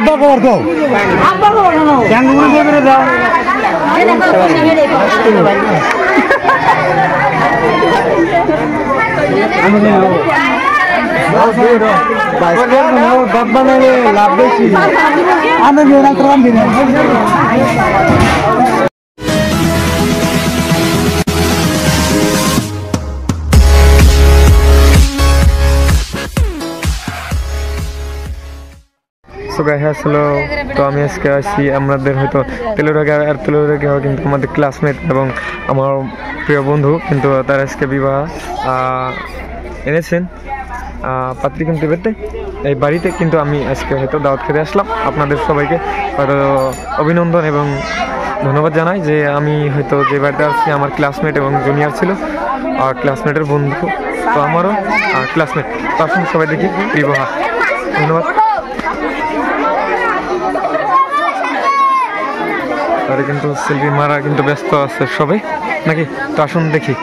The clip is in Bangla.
আব্বা খবর তো আব্বা খবর না ক্যাঙ্গুরু দিয়ে দাও লাভ বেশি আমি হ্যালো, তো আমি আজকে আসি আমাদের হয়তো তেলের কিন্তু আমাদের ক্লাসমেট এবং আমার প্রিয় বন্ধু, কিন্তু তার আজকে বিবাহ এনেছেন পাত্রী কিন্তু এই বাড়িতে, কিন্তু আমি আজকে হয়তো দাওয়াত খেতে আসলাম। আপনাদের সবাইকে হয়তো অভিনন্দন এবং ধন্যবাদ জানাই যে আমি হয়তো যে বাড়িতে আসছি আমার ক্লাসমেট এবং জুনিয়র ছিল আর ক্লাসমেটের বন্ধু, তো আমারও ক্লাসমেট, তার সঙ্গে সবাই দেখি বিবাহ। ধন্যবাদ। তারা কিন্তু সেলফি মারা কিন্তু ব্যস্ত আছে সবাই নাকি, তো আসুন দেখি।